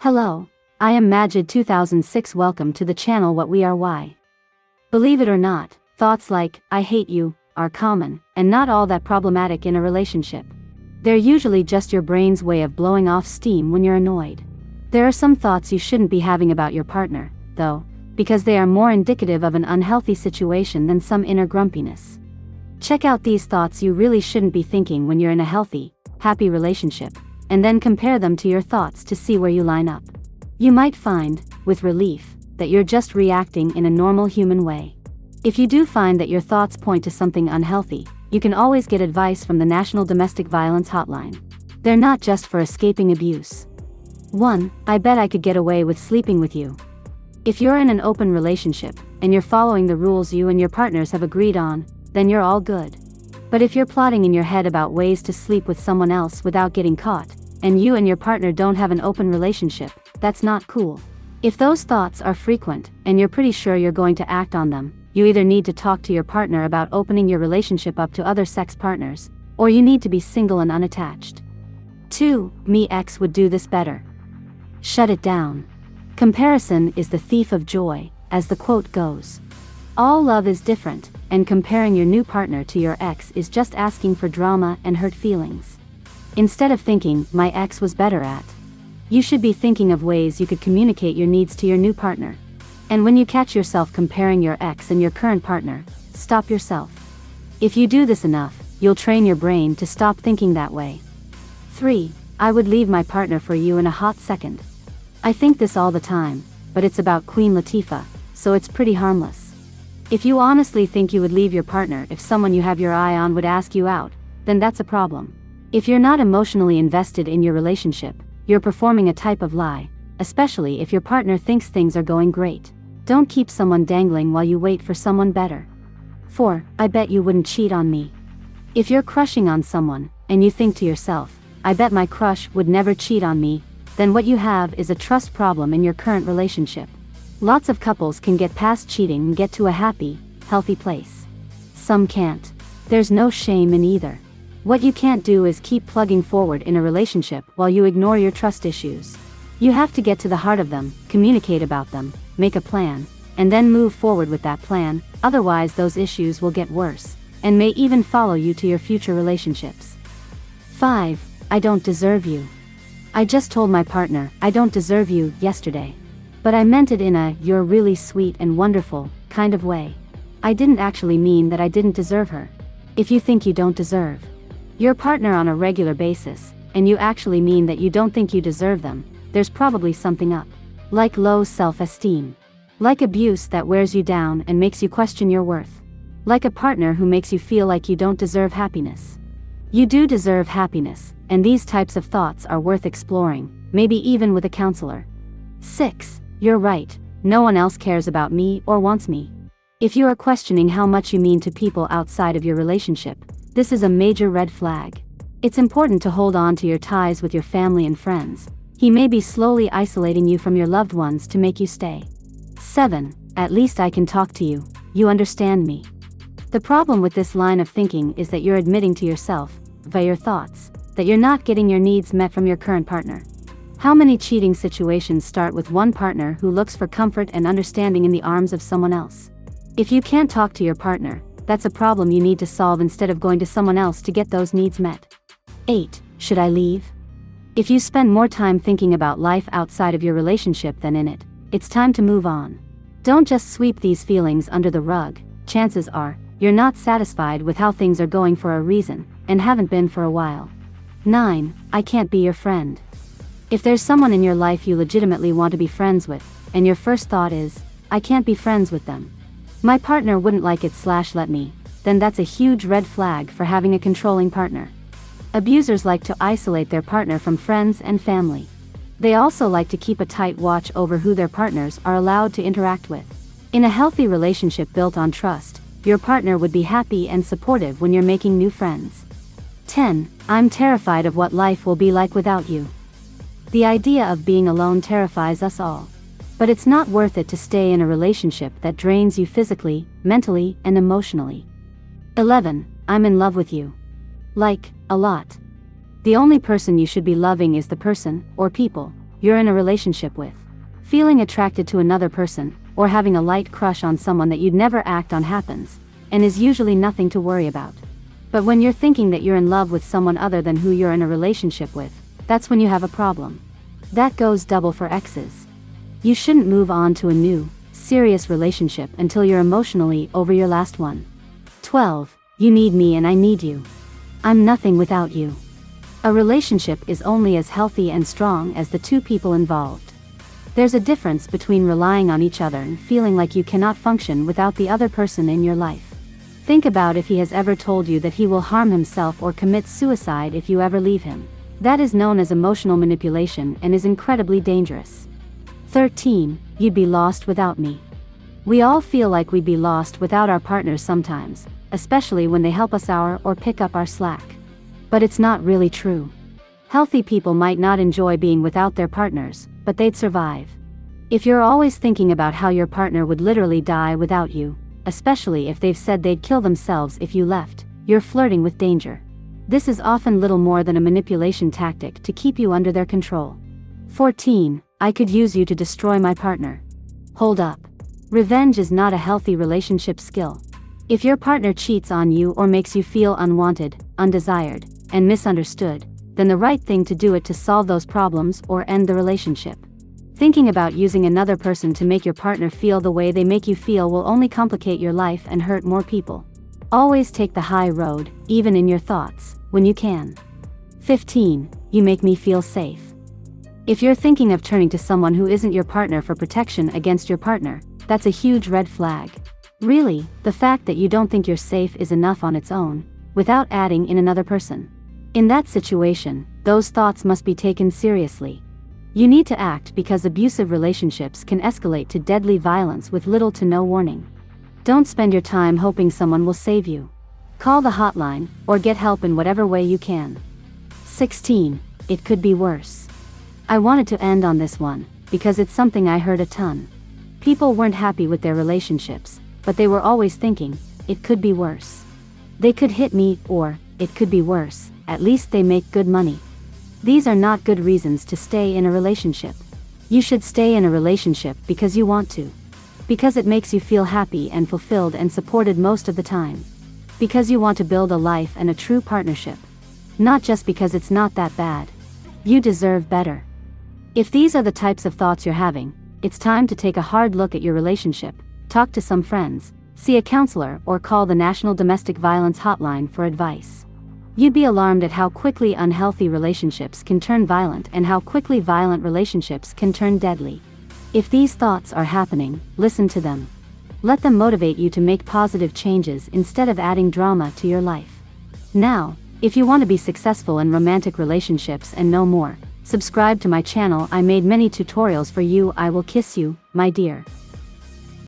Hello, I am Majid 2006. Welcome to the channel What We Are Why. Believe it or not, thoughts like, I hate you, are common, and not all that problematic in a relationship. They're usually just your brain's way of blowing off steam when you're annoyed. There are some thoughts you shouldn't be having about your partner, though, because they are more indicative of an unhealthy situation than some inner grumpiness. Check out these thoughts you really shouldn't be thinking when you're in a healthy, happy relationship, and then compare them to your thoughts to see where you line up. You might find, with relief, that you're just reacting in a normal human way. If you do find that your thoughts point to something unhealthy, you can always get advice from the National Domestic Violence Hotline. They're not just for escaping abuse. 1. I bet I could get away with sleeping with you. If you're in an open relationship, and you're following the rules you and your partners have agreed on, then you're all good. But if you're plotting in your head about ways to sleep with someone else without getting caught, and you and your partner don't have an open relationship, that's not cool. If those thoughts are frequent, and you're pretty sure you're going to act on them, you either need to talk to your partner about opening your relationship up to other sex partners, or you need to be single and unattached. 2. Me ex would do this better. Shut it down. Comparison is the thief of joy, as the quote goes. All love is different, and comparing your new partner to your ex is just asking for drama and hurt feelings. Instead of thinking, my ex was better at, you should be thinking of ways you could communicate your needs to your new partner. And when you catch yourself comparing your ex and your current partner, stop yourself. If you do this enough, you'll train your brain to stop thinking that way. 3. I would leave my partner for you in a hot second. I think this all the time, but it's about Queen Latifah, so it's pretty harmless. If you honestly think you would leave your partner if someone you have your eye on would ask you out, then that's a problem. If you're not emotionally invested in your relationship, you're performing a type of lie, especially if your partner thinks things are going great. Don't keep someone dangling while you wait for someone better. 4. I bet you wouldn't cheat on me. If you're crushing on someone, and you think to yourself, I bet my crush would never cheat on me, then what you have is a trust problem in your current relationship. Lots of couples can get past cheating and get to a happy, healthy place. Some can't. There's no shame in either. What you can't do is keep plugging forward in a relationship while you ignore your trust issues. You have to get to the heart of them, communicate about them, make a plan, and then move forward with that plan, otherwise those issues will get worse, and may even follow you to your future relationships. 5. I don't deserve you. I just told my partner, I don't deserve you, yesterday. But I meant it in a, you're really sweet and wonderful, kind of way. I didn't actually mean that I didn't deserve her. If you think you don't deserve your partner on a regular basis, and you actually mean that you don't think you deserve them, there's probably something up. Like low self-esteem. Like abuse that wears you down and makes you question your worth. Like a partner who makes you feel like you don't deserve happiness. You do deserve happiness, and these types of thoughts are worth exploring, maybe even with a counselor. 6. You're right, no one else cares about me or wants me. If you are questioning how much you mean to people outside of your relationship, this is a major red flag. It's important to hold on to your ties with your family and friends. He may be slowly isolating you from your loved ones to make you stay. 7. At least I can talk to you, you understand me. The problem with this line of thinking is that you're admitting to yourself, via your thoughts, that you're not getting your needs met from your current partner. How many cheating situations start with one partner who looks for comfort and understanding in the arms of someone else? If you can't talk to your partner, that's a problem you need to solve instead of going to someone else to get those needs met. 8. Should I leave? If you spend more time thinking about life outside of your relationship than in it, it's time to move on. Don't just sweep these feelings under the rug. Chances are, you're not satisfied with how things are going for a reason, and haven't been for a while. 9. I can't be your friend. If there's someone in your life you legitimately want to be friends with, and your first thought is, I can't be friends with them. My partner wouldn't like it / let me, then that's a huge red flag for having a controlling partner. Abusers like to isolate their partner from friends and family. They also like to keep a tight watch over who their partners are allowed to interact with. In a healthy relationship built on trust, your partner would be happy and supportive when you're making new friends. 10. I'm terrified of what life will be like without you. The idea of being alone terrifies us all. But it's not worth it to stay in a relationship that drains you physically, mentally, and emotionally. 11. I'm in love with you. Like, a lot. The only person you should be loving is the person, or people, you're in a relationship with. Feeling attracted to another person, or having a light crush on someone that you'd never act on happens, and is usually nothing to worry about. But when you're thinking that you're in love with someone other than who you're in a relationship with, that's when you have a problem. That goes double for exes. You shouldn't move on to a new, serious relationship until you're emotionally over your last one. 12. You need me and I need you. I'm nothing without you. A relationship is only as healthy and strong as the two people involved. There's a difference between relying on each other and feeling like you cannot function without the other person in your life. Think about if he has ever told you that he will harm himself or commit suicide if you ever leave him. That is known as emotional manipulation and is incredibly dangerous. 13. You'd be lost without me. We all feel like we'd be lost without our partners sometimes, especially when they help us out or pick up our slack. But it's not really true. Healthy people might not enjoy being without their partners, but they'd survive. If you're always thinking about how your partner would literally die without you, especially if they've said they'd kill themselves if you left, you're flirting with danger. This is often little more than a manipulation tactic to keep you under their control. 14. I could use you to destroy my partner. Hold up. Revenge is not a healthy relationship skill. If your partner cheats on you or makes you feel unwanted, undesired, and misunderstood, then the right thing to do it to solve those problems or end the relationship. Thinking about using another person to make your partner feel the way they make you feel will only complicate your life and hurt more people. Always take the high road, even in your thoughts, when you can. 15. You make me feel safe. If you're thinking of turning to someone who isn't your partner for protection against your partner, that's a huge red flag. Really, the fact that you don't think you're safe is enough on its own, without adding in another person. In that situation, those thoughts must be taken seriously. You need to act because abusive relationships can escalate to deadly violence with little to no warning. Don't spend your time hoping someone will save you. Call the hotline, or get help in whatever way you can. 16. It could be worse. I wanted to end on this one, because it's something I heard a ton. People weren't happy with their relationships, but they were always thinking, it could be worse. They could hit me, or, it could be worse, at least they make good money. These are not good reasons to stay in a relationship. You should stay in a relationship because you want to. Because it makes you feel happy and fulfilled and supported most of the time. Because you want to build a life and a true partnership. Not just because it's not that bad. You deserve better. If these are the types of thoughts you're having, it's time to take a hard look at your relationship, talk to some friends, see a counselor, or call the National Domestic Violence Hotline for advice. You'd be alarmed at how quickly unhealthy relationships can turn violent and how quickly violent relationships can turn deadly. If these thoughts are happening, listen to them. Let them motivate you to make positive changes instead of adding drama to your life. Now, if you want to be successful in romantic relationships and know more, subscribe to my channel. I made many tutorials for you. I will kiss you, my dear.